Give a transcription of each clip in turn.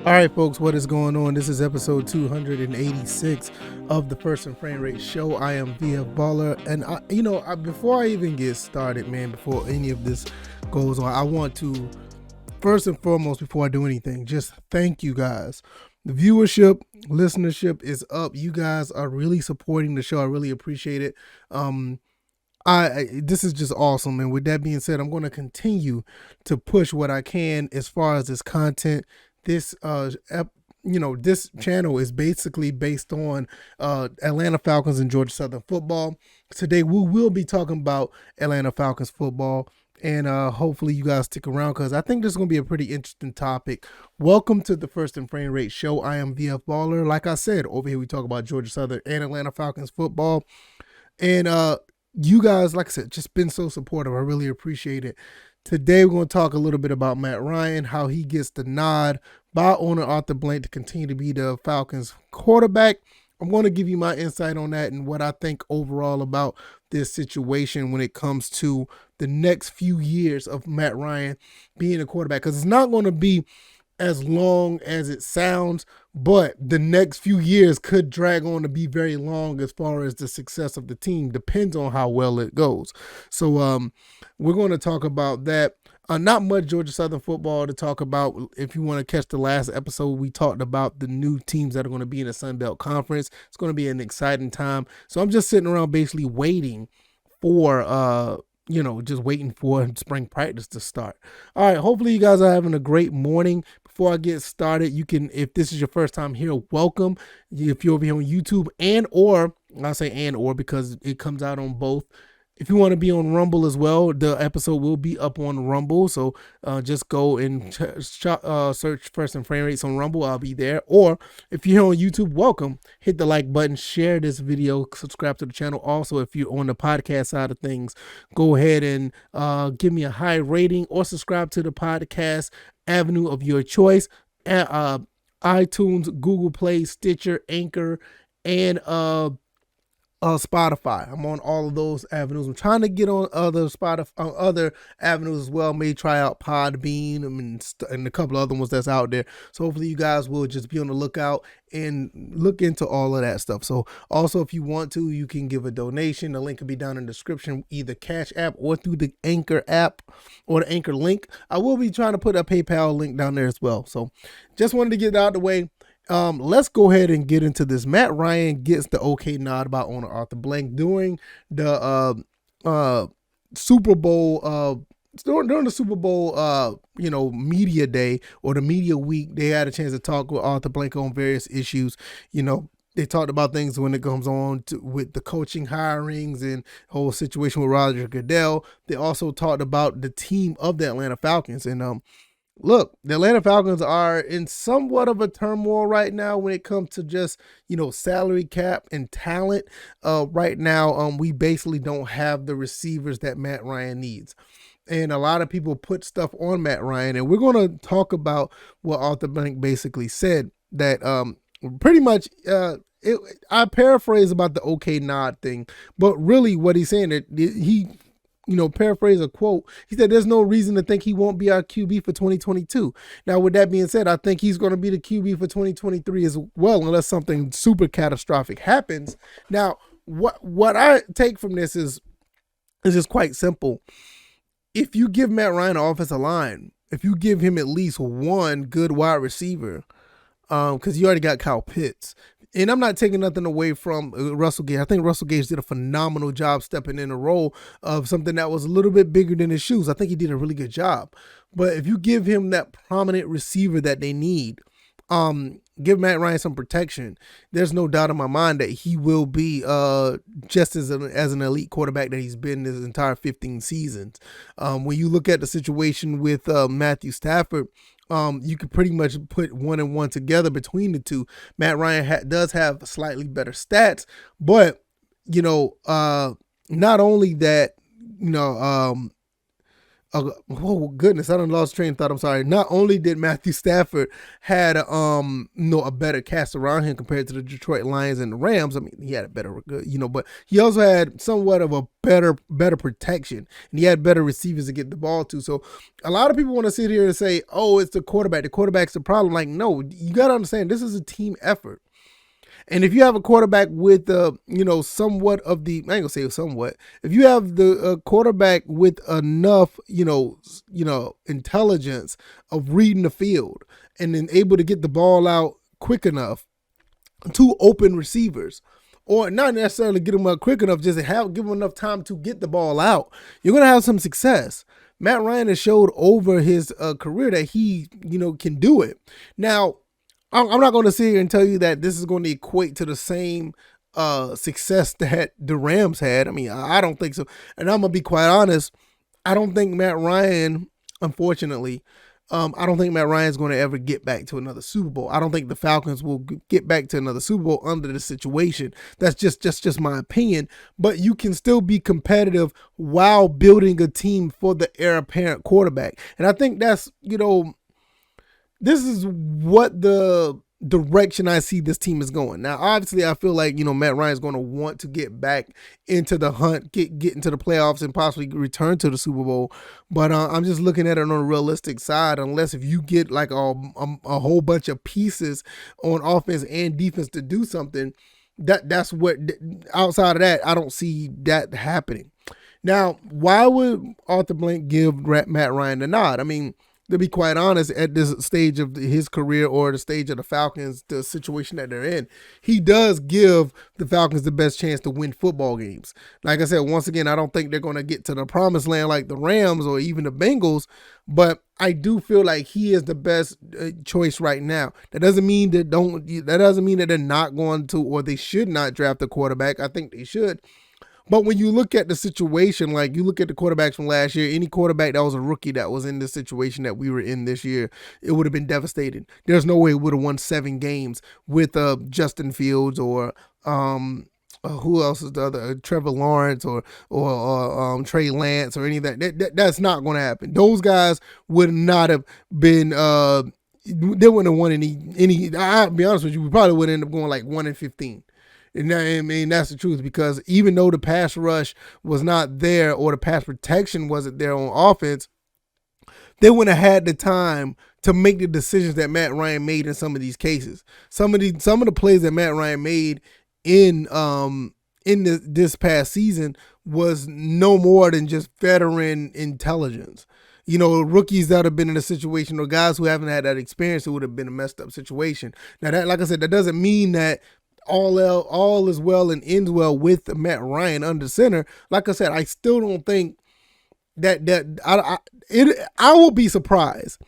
All right, folks, what is going on? This is episode 286 of the First and Frame Rate Show. I am VF Baller, and before I even get started, man, before any of this goes on, I want to first and foremost, before I do anything, just thank you guys. The viewership, listenership is up. You guys are really supporting the show. I really appreciate it. This is just awesome, and with that being said, I'm going to continue to push what I can as far as this content. This this channel is basically based on Atlanta Falcons and Georgia Southern football. Today we will be talking about Atlanta Falcons football, and hopefully you guys stick around because I think this is going to be a pretty interesting topic. Welcome to the First and Frame Rate Show. I am VF Baller. Like I said, over here we talk about Georgia Southern and Atlanta Falcons football, and you guys, like I said, just been so supportive. I really appreciate it. Today, we're going to talk a little bit about Matt Ryan, how he gets the nod by owner Arthur Blank to continue to be the Falcons quarterback. I'm going to give you my insight on that and what I think overall about this situation when it comes to the next few years of Matt Ryan being a quarterback. Because it's not going to be as long as it sounds, but the next few years could drag on to be very long as far as the success of the team. Depends on how well it goes. So we're going to talk about that. Not much Georgia Southern football to talk about. If you want to catch the last episode, we talked about the new teams that are going to be in the Sun Belt Conference. It's going to be an exciting time. So I'm just sitting around basically waiting for just waiting for spring practice to start. All right, hopefully you guys are having a great morning. Before I get started, you can, if this is your first time here, welcome. If you're over here on YouTube I'll say and or because it comes out on both. If you want to be on Rumble as well, the episode will be up on Rumble. So just go and search First and Frame Rates on Rumble. I'll be there. Or if you're here on YouTube, welcome. Hit the like button, share this video, subscribe to the channel. Also, if you're on the podcast side of things, go ahead and give me a high rating or subscribe to the podcast avenue of your choice. iTunes, Google Play, Stitcher, Anchor, and Spotify. I'm on all of those avenues. I'm trying to get on other avenues as well. May try out Podbean and a couple of other ones that's out there. So hopefully you guys will just be on the lookout and look into all of that stuff. So also, if you want to, you can give a donation. The link will be down in the description, either Cash App or through the Anchor app or the Anchor link. I will be trying to put a PayPal link down there as well. So just wanted to get it out of the way. Let's go ahead and get into this. Matt Ryan gets the okay nod by owner Arthur Blank during the Super Bowl. During the Super Bowl, media day or the media week, they had a chance to talk with Arthur Blank on various issues. They talked about things when it comes on with the coaching hirings and whole situation with Roger Goodell. They also talked about the team of the Atlanta Falcons. And look, the Atlanta Falcons are in somewhat of a turmoil right now when it comes to just, salary cap and talent. Right now, we basically don't have the receivers that Matt Ryan needs. And a lot of people put stuff on Matt Ryan. And we're going to talk about what Arthur Blank basically said, that pretty much I paraphrase about the okay nod thing. But really what he's saying, that he paraphrase a quote. He said, there's no reason to think he won't be our QB for 2022. Now, with that being said, I think he's going to be the QB for 2023 as well, unless something super catastrophic happens. Now, what I take from this is just quite simple. If you give Matt Ryan an offensive line, if you give him at least one good wide receiver, because you already got Kyle Pitts. And I'm not taking nothing away from Russell Gage. I think Russell Gage did a phenomenal job stepping in a role of something that was a little bit bigger than his shoes. I think he did a really good job. But if you give him that prominent receiver that they need, give Matt Ryan some protection, there's no doubt in my mind that he will be just as an elite quarterback that he's been his entire 15 seasons. When you look at the situation with Matthew Stafford, you could pretty much put one and one together between the two. Matt Ryan does have slightly better stats, but not only that, oh goodness, I done lost train of thought. I'm sorry. Not only did Matthew Stafford had a better cast around him compared to the Detroit Lions and the Rams. I mean, he had a better, but he also had somewhat of a better protection, and he had better receivers to get the ball to. So a lot of people want to sit here and say, "Oh, it's the quarterback. The quarterback's the problem." Like, no, you got to understand this is a team effort. And if you have a quarterback with, somewhat of the, I ain't gonna say somewhat, if you have the quarterback with enough, intelligence of reading the field and then able to get the ball out quick enough to open receivers, or not necessarily get them out quick enough, just give them enough time to get the ball out, you're gonna have some success. Matt Ryan has showed over his career that he, can do it. Now, I'm not going to sit here and tell you that this is going to equate to the same success that the Rams had. I mean, I don't think so. And I'm going to be quite honest. I don't think Matt Ryan, unfortunately, I don't think Matt Ryan's going to ever get back to another Super Bowl. I don't think the Falcons will get back to another Super Bowl under this situation. That's just my opinion. But you can still be competitive while building a team for the heir apparent quarterback. And I think that's, this is what the direction I see this team is going. Now, obviously, I feel like, Matt Ryan's going to want to get back into the hunt, get into the playoffs, and possibly return to the Super Bowl. But I'm just looking at it on a realistic side, unless if you get like a whole bunch of pieces on offense and defense to do something, that's what, outside of that, I don't see that happening. Now, why would Arthur Blank give Matt Ryan the nod? I mean, to be quite honest, at this stage of his career or the stage of the Falcons, the situation that they're in, he does give the Falcons the best chance to win football games. Like I said, once again, I don't think they're going to get to the promised land like the Rams or even the Bengals, but I do feel like he is the best choice right now. That doesn't mean that they're not going to, or they should not draft a quarterback. I think they should. But when you look at the situation, like you look at the quarterbacks from last year, any quarterback that was a rookie that was in this situation that we were in this year, it would have been devastating. There's no way it would have won 7 games with Justin Fields or who else is the other, Trevor Lawrence or Trey Lance or any of that. That's not going to happen. Those guys would not have been. They wouldn't have won any. I'll be honest with you, we probably would end up going like 1-15. And I mean, that's the truth, because even though the pass rush was not there or the pass protection wasn't there on offense, they wouldn't have had the time to make the decisions that Matt Ryan made in some of these cases. Some of the plays that Matt Ryan made in this past season was no more than just veteran intelligence. Rookies that have been in a situation, or guys who haven't had that experience, it would have been a messed up situation. Now, that, like I said, that doesn't mean that all is well and ends well with Matt Ryan under center. Like I said, I still don't think that I will be surprised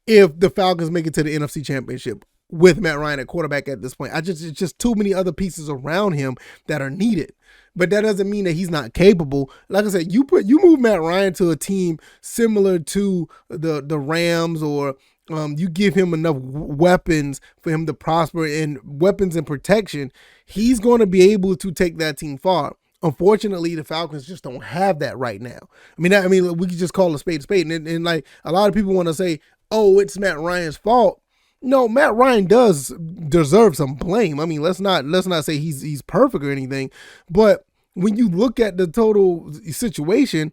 if the Falcons make it to the NFC Championship with Matt Ryan at quarterback at this point. It's just too many other pieces around him that are needed. But that doesn't mean that he's not capable. Like I said, you move Matt Ryan to a team similar to the Rams, or you give him enough weapons for him to prosper, and weapons and protection, he's going to be able to take that team far. Unfortunately, the Falcons just don't have that right now. I mean, we could just call a spade, and like a lot of people want to say, "Oh, it's Matt Ryan's fault." No, Matt Ryan does deserve some blame. I mean, let's not say he's perfect or anything, but when you look at the total situation,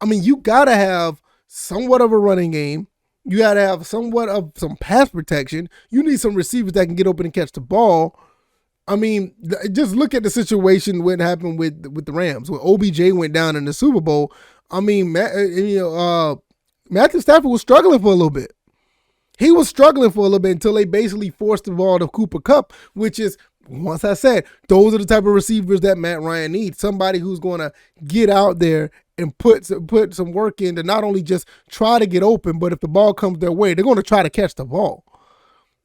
I mean, you gotta have somewhat of a running game. You got to have somewhat of some pass protection. You need some receivers that can get open and catch the ball. I mean, just look at the situation what happened with the Rams. When OBJ went down in the Super Bowl, I mean, Matthew Stafford was struggling for a little bit. He was struggling for a little bit until they basically forced the ball to Cooper Kupp, which is, once I said, those are the type of receivers that Matt Ryan needs. Somebody who's going to get out there and put some work in to not only just try to get open, but if the ball comes their way, they're going to try to catch the ball.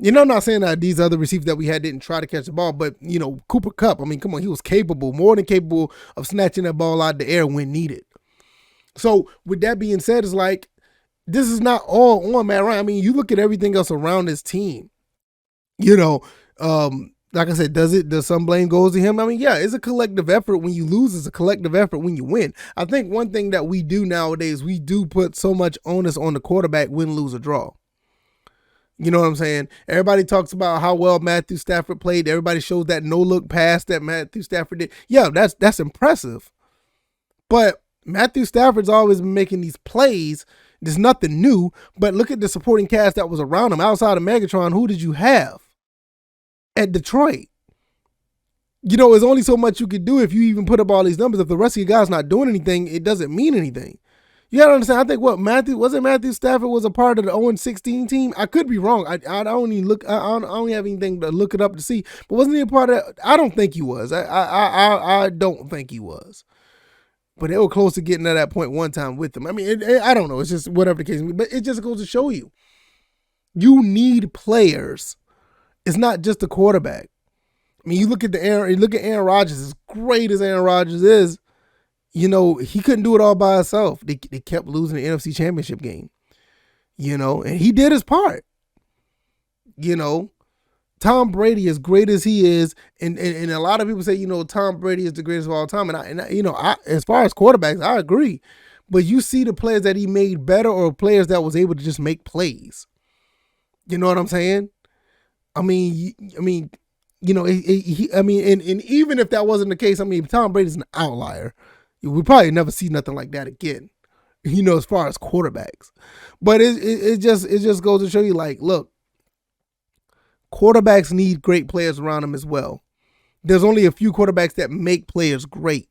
I'm not saying that these other receivers that we had didn't try to catch the ball, but, Cooper Kupp, I mean, come on, he was capable, more than capable of snatching that ball out of the air when needed. So with that being said, it's like, this is not all on Matt Ryan. I mean, you look at everything else around this team, like I said, does some blame goes to him? I mean, yeah, it's a collective effort when you lose, it's a collective effort when you win. I think one thing that we do nowadays, we do put so much onus on the quarterback, win, lose, or draw. You know what I'm saying? Everybody talks about how well Matthew Stafford played. Everybody shows that no-look pass that Matthew Stafford did. Yeah, that's impressive. But Matthew Stafford's always been making these plays. There's nothing new. But look at the supporting cast that was around him. Outside of Megatron, who did you have at Detroit? You know, there's only so much you could do if you even put up all these numbers. If the rest of your guys not doing anything, it doesn't mean anything. You gotta understand. I think Matthew Stafford was a part of the 0-16 team. I could be wrong. I don't even look. I don't have anything to look it up to see. But wasn't he a part of? I don't think he was. I don't think he was. But they were close to getting to that point one time with them. I mean, I don't know. It's just whatever the case may be. But it just goes to show you, you need players. It's not just the quarterback. I mean, you look at Aaron Rodgers. As great as Aaron Rodgers is, you know, he couldn't do it all by himself. They kept losing the NFC Championship game, you know, and he did his part. You know, Tom Brady, as great as he is, and a lot of people say, you know, Tom Brady is the greatest of all time. And I you know, as far as quarterbacks, I agree. But you see the players that he made better, or players that was able to just make plays. You know what I'm saying? I mean, you know, and even if that wasn't the case, I mean, Tom Brady's an outlier. We probably never see nothing like that again, you know, as far as quarterbacks. But it just goes to show you, like, look, quarterbacks need great players around them as well. There's only a few quarterbacks that make players great.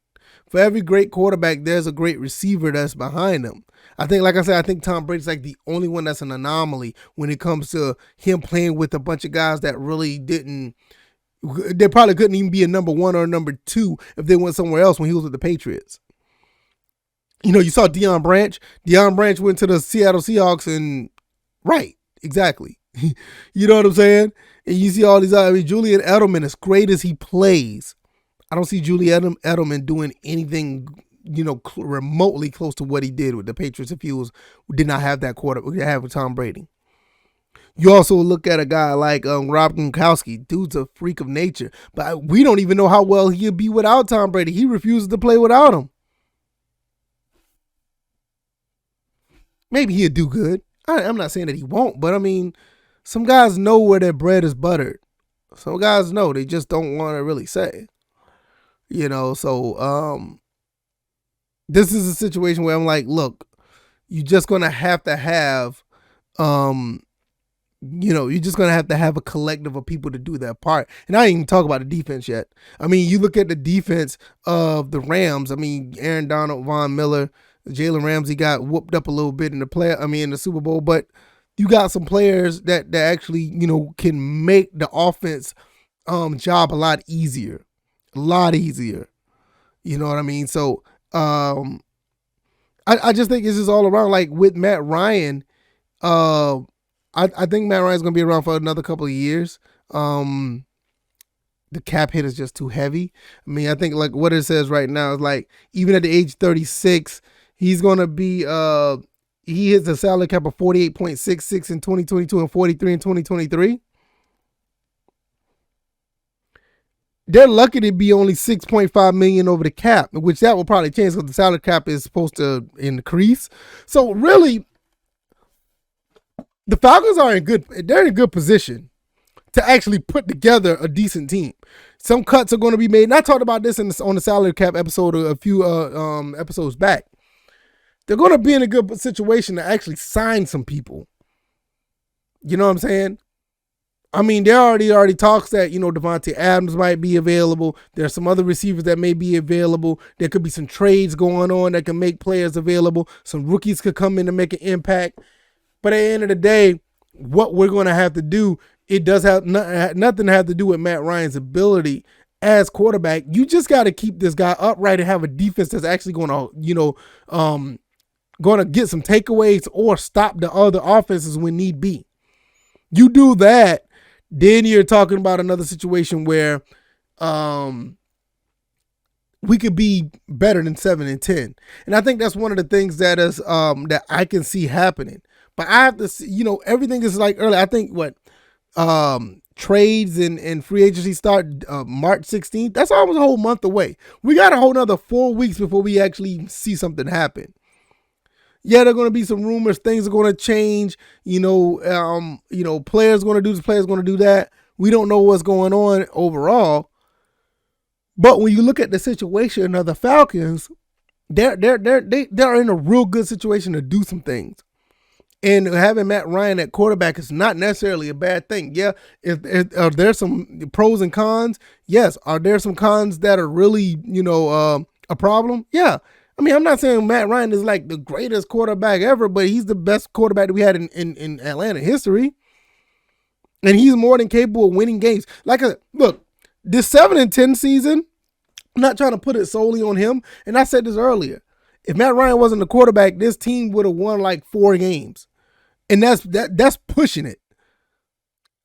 For every great quarterback, there's a great receiver that's behind them. I think, like I said, I think Tom Brady's like the only one that's an anomaly when it comes to him playing with a bunch of guys that really didn't. They probably couldn't even be a number one or a number two if they went somewhere else when he was with the Patriots. You know, you saw Deion Branch. Deion Branch went to the Seattle Seahawks and, right, exactly. You know what I'm saying? And you see all these, I mean, Julian Edelman, as great as he plays, I don't see Julian Edelman doing anything, you know, remotely close to what he did with the Patriots if he did not have that quarterback, have with Tom Brady. You also look at a guy like Rob Gronkowski. Dude's a freak of nature. But we don't even know how well he'll be without Tom Brady. He refuses to play without him. Maybe he'll do good. I'm not saying that he won't, but I mean, some guys know where their bread is buttered. Some guys know. They just don't want to really say. You know, so this is a situation where I'm like, look, you're just going to have, you know, you're just going to have a collective of people to do that part. And I didn't even talk about the defense yet. I mean, you look at the defense of the Rams. I mean, Aaron Donald, Von Miller, Jalen Ramsey got whooped up a little bit in the Super Bowl, but you got some players that actually, you know, can make the offense job a lot easier. You know what I mean? So I just think this is all around, like with Matt Ryan. I think Matt Ryan's going to be around for another couple of years. The cap hit is just too heavy. I mean, I think like what it says right now is like, even at the age 36, he's going to be, he hits a salary cap of 48.66 in 2022 and 43 in 2023. They're lucky to be only $6.5 million over the cap, which that will probably change because the salary cap is supposed to increase. So really, the Falcons are they're in a good position to actually put together a decent team. Some cuts are going to be made. And I talked about this on the salary cap episode a few episodes back. They're going to be in a good situation to actually sign some people. You know what I'm saying? I mean, there already talks that, you know, Devontae Adams might be available. There's some other receivers that may be available. There could be some trades going on that can make players available. Some rookies could come in and make an impact. But at the end of the day, what we're going to have to do, it does have nothing to have to do with Matt Ryan's ability as quarterback. You just got to keep this guy upright and have a defense that's actually going to, you know, going to get some takeaways or stop the other offenses when need be. You do that, then you're talking about another situation where we could be better than 7-10. And I think that's one of the things that is that I can see happening. But I have to see, you know, everything is like early. I think trades and free agency start March 16th. That's almost a whole month away. We got a whole nother 4 weeks before we actually see something happen. Yeah, there are going to be some rumors. Things are going to change. Players going to do this, players going to do that. We don't know what's going on overall. But when you look at the situation of the Falcons, they're in a real good situation to do some things. And having Matt Ryan at quarterback is not necessarily a bad thing. Yeah, are there some pros and cons? Yes. Are there some cons that are really, a problem? Yeah. I mean, I'm not saying Matt Ryan is like the greatest quarterback ever, but he's the best quarterback that we had in Atlanta history. And he's more than capable of winning games. Look, this 7-10 season, I'm not trying to put it solely on him. And I said this earlier. If Matt Ryan wasn't the quarterback, this team would have won like 4 games. And that's pushing it.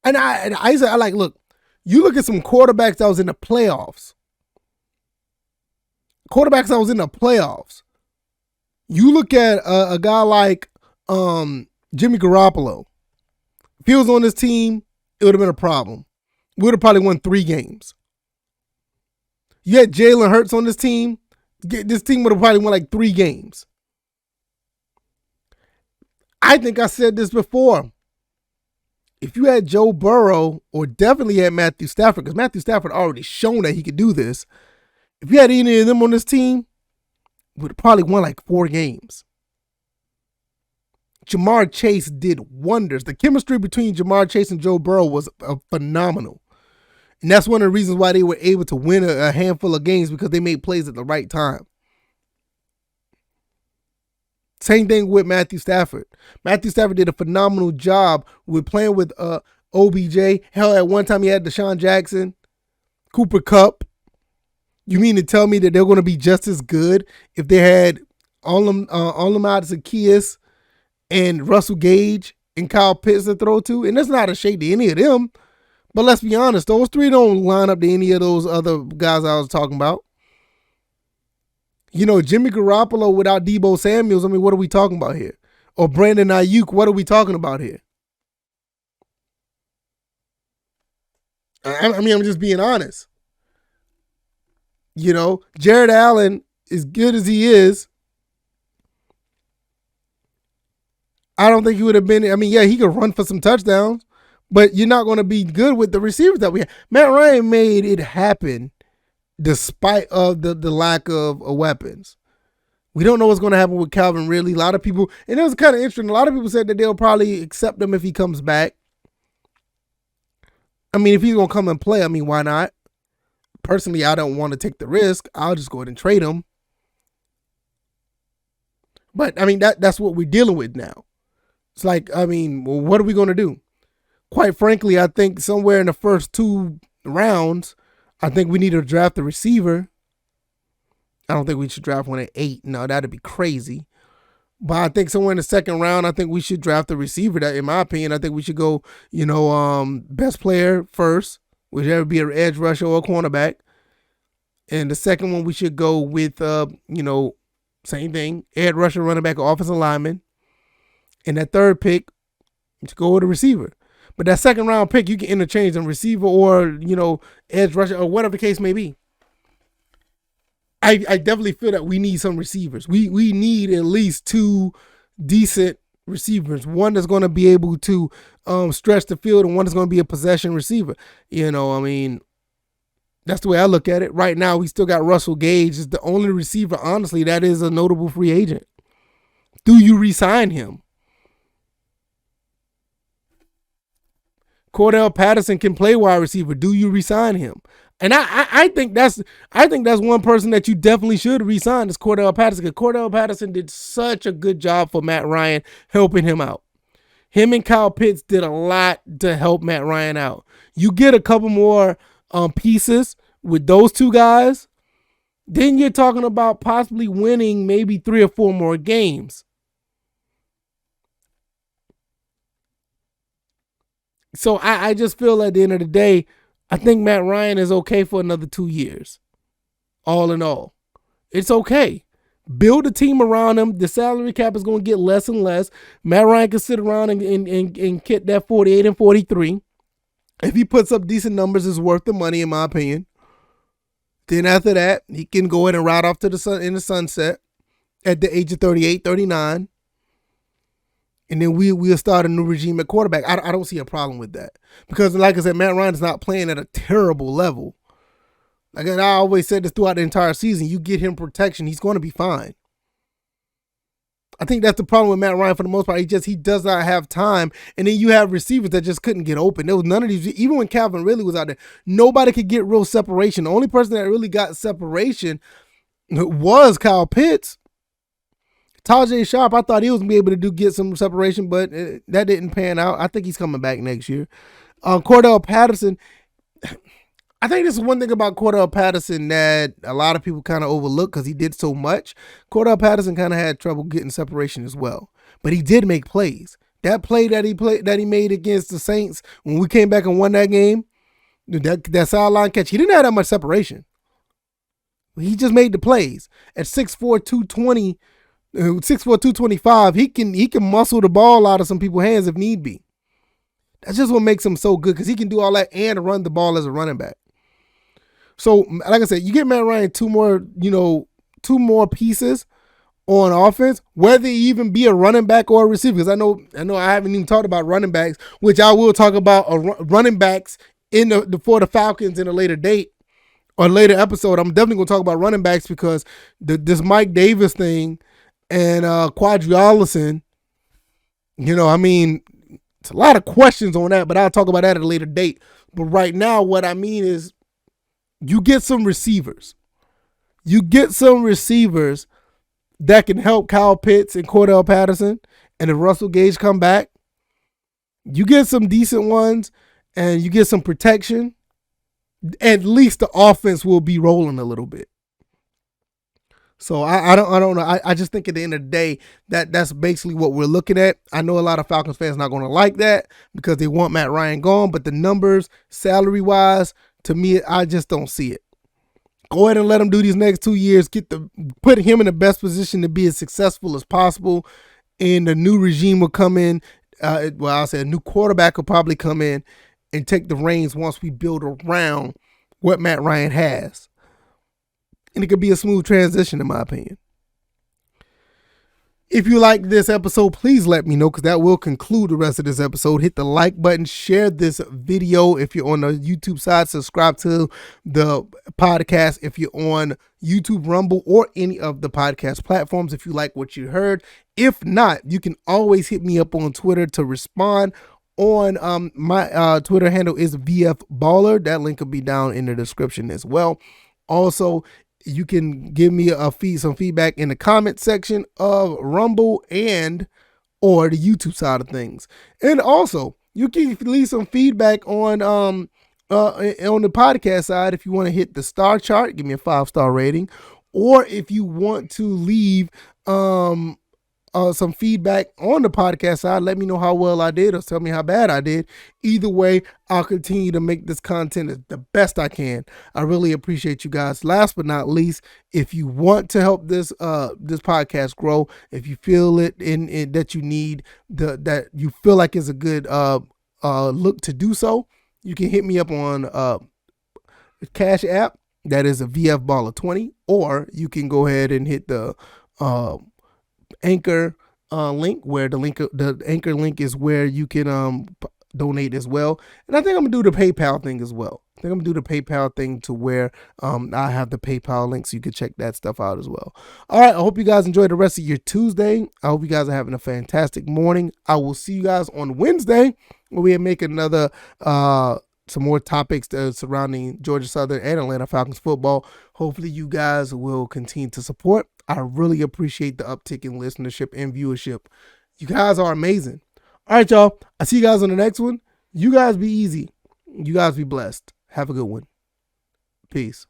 And I like, look, you look at some quarterbacks that was in the playoffs. You look at a guy like Jimmy Garoppolo. If he was on this team, it would have been a problem. We would have probably won 3 games. You had Jalen Hurts on this team. This team would have probably won like 3 games. I think I said this before. If you had Joe Burrow or definitely had Matthew Stafford, because Matthew Stafford already shown that he could do this. If you had any of them on this team, would have probably won like 4 games. Jamar Chase did wonders. The chemistry between Jamar Chase and Joe Burrow was phenomenal. And that's one of the reasons why they were able to win a handful of games, because they made plays at the right time. Same thing with Matthew Stafford. Matthew Stafford did a phenomenal job with playing with OBJ. Hell, at one time he had Deshaun Jackson, Cooper Kupp. You mean to tell me that they're going to be just as good if they had Olamide Zaccheaus and Russell Gage and Kyle Pitts to throw to? And that's not a shade to any of them. But let's be honest, those 3 don't line up to any of those other guys I was talking about. Jimmy Garoppolo without Deebo Samuels, I mean, what are we talking about here? Or Brandon Ayuk, what are we talking about here? I mean, I'm just being honest. Jared Allen, as good as he is, I don't think he would have been. I mean, yeah, he could run for some touchdowns, but you're not going to be good with the receivers that we have. Matt Ryan made it happen despite of the lack of weapons. We don't know what's going to happen with Calvin Ridley. A lot of people, and it was kind of interesting, a lot of people said that they'll probably accept him if he comes back. I mean, if he's going to come and play, I mean, why not? Personally, I don't want to take the risk. I'll just go ahead and trade him. But, I mean, that's what we're dealing with now. It's like, I mean, well, what are we going to do? Quite frankly, I think somewhere in the first 2 rounds, I think we need to draft a receiver. I don't think we should draft one at 8. No, that'd be crazy. But I think somewhere in the second round, I think we should draft a receiver. That, in my opinion, I think we should go, best player first, whichever be an edge rusher or a cornerback. And the second one, we should go with, same thing, edge rusher, running back, or offensive lineman. And that third pick, to go with a receiver. But that second round pick, you can interchange them, receiver or, edge rusher or whatever the case may be. I definitely feel that we need some receivers. We need at least 2 decent receivers. One that's going to be able to stretch the field, and one that's going to be a possession receiver. I mean, that's the way I look at it. Right now, we still got Russell Gage is the only receiver, honestly, that is a notable free agent. Do you re-sign him? Cordell Patterson can play wide receiver. Do you re-sign him? And I think that's one person that you definitely should re-sign is Cordell Patterson, because Cordell Patterson did such a good job for Matt Ryan helping him out. Him and Kyle Pitts did a lot to help Matt Ryan out. You get a couple more pieces with those 2 guys, then you're talking about possibly winning maybe 3 or 4 more games. So I just feel at the end of the day, I think Matt Ryan is okay for another 2 years. All in all, it's okay. Build a team around him. The salary cap is going to get less and less. Matt Ryan can sit around and get that 48 and 43. If he puts up decent numbers, it's worth the money, in my opinion. Then after that, he can go ahead and ride off to the sun in the sunset at the age of 38, 39. And then we'll start a new regime at quarterback. I don't see a problem with that. Because like I said, Matt Ryan is not playing at a terrible level. Like I always said this throughout the entire season, you get him protection, he's going to be fine. I think that's the problem with Matt Ryan for the most part. He does not have time. And then you have receivers that just couldn't get open. There was none of these. Even when Calvin Ridley was out there, nobody could get real separation. The only person that really got separation was Kyle Pitts. Tajay Sharp, I thought he was going to be able to get some separation, but that didn't pan out. I think he's coming back next year. Cordell Patterson, I think this is one thing about Cordell Patterson that a lot of people kind of overlook because he did so much. Cordell Patterson kind of had trouble getting separation as well, but he did make plays. That play that he made against the Saints when we came back and won that game, that sideline catch, he didn't have that much separation. He just made the plays. At 6'4", 220, 6'4", 225, he can muscle the ball out of some people's hands if need be. That's just what makes him so good because he can do all that and run the ball as a running back. So, like I said, you get Matt Ryan two more pieces on offense, whether he even be a running back or a receiver. Because I know I haven't even talked about running backs, which I will talk about running backs for the Falcons in a later date or later episode. I'm definitely going to talk about running backs because this Mike Davis thing and Quadri, it's a lot of questions on that, but I'll talk about that at a later date. But right now, what I mean is, you get some receivers. You get some receivers that can help Kyle Pitts and Cordell Patterson. And if Russell Gage come back, you get some decent ones and you get some protection. At least the offense will be rolling a little bit. So I don't know. I just think at the end of the day that's basically what we're looking at. I know a lot of Falcons fans not going to like that because they want Matt Ryan gone, but the numbers, salary wise, to me, I just don't see it. Go ahead and let him do these next 2 years. Put him in the best position to be as successful as possible. And the new regime will come in. I'll say a new quarterback will probably come in and take the reins once we build around what Matt Ryan has. And it could be a smooth transition, in my opinion. If you like this episode, please let me know because that will conclude the rest of this episode. Hit the like button, share this video if you're on the YouTube side, subscribe to the podcast if you're on YouTube, Rumble, or any of the podcast platforms if you like what you heard. If not, you can always hit me up on Twitter to respond. On my Twitter handle is VFBaller. That link will be down in the description as well. Also, you can give me some feedback in the comment section of Rumble or the YouTube side of things. And also, you can leave some feedback on the podcast side if you want to hit the star chart, give me a 5-star rating, or if you want to leave some feedback on the podcast side, let me know how well I did or tell me how bad I did. Either way, I'll continue to make this content the best I can. I really appreciate you guys. Last but not least, if you want to help this podcast grow, if you feel it in that you need that you feel like is a good look to do so, you can hit me up on Cash App. That is a VFBaller20, or you can go ahead and hit the Anchor link, where the Anchor link is where you can donate as well. And I think I'm gonna do the PayPal thing as well. I think I'm gonna do the PayPal thing to where I have the PayPal link so you can check that stuff out as well. All right, I hope you guys enjoy the rest of your Tuesday. I hope you guys are having a fantastic morning. I will see you guys on Wednesday where we make another some more topics surrounding Georgia Southern and Atlanta Falcons football. Hopefully you guys will continue to support. I really appreciate the uptick in listenership and viewership. You guys are amazing. All right, y'all. I'll see you guys on the next one. You guys be easy. You guys be blessed. Have a good one. Peace.